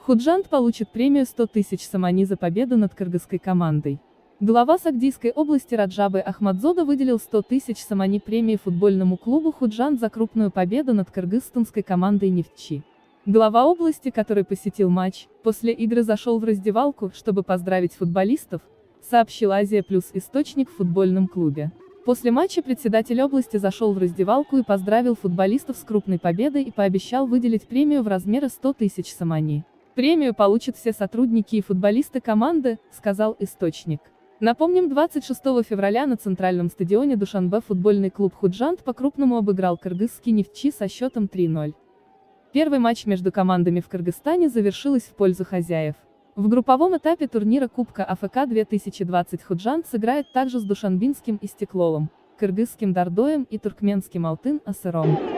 Худжанд получит премию 100 тысяч самани за победу над кыргызской командой. Глава Сагдийской области Раджабы Ахмадзода выделил 100 тысяч самани премии футбольному клубу Худжанд за крупную победу над кыргызстанской командой «Нефтчи». Глава области, который посетил матч, после игры зашел в раздевалку, чтобы поздравить футболистов, сообщил Азия Плюс источник в футбольном клубе. После матча председатель области зашел в раздевалку и поздравил футболистов с крупной победой и пообещал выделить премию в размере 100 тысяч самани. Премию получат все сотрудники и футболисты команды, сказал источник. Напомним, 26 февраля на центральном стадионе Душанбе футбольный клуб Худжанд по-крупному обыграл кыргызский «Нефтчи» со счетом 3:0. Первый матч между командами в Кыргызстане завершился в пользу хозяев. В групповом этапе турнира Кубка АФК 2020 Худжанд сыграет также с душанбинским Истеклолом, кыргызским Дордоем и туркменским Алтын-Асыром.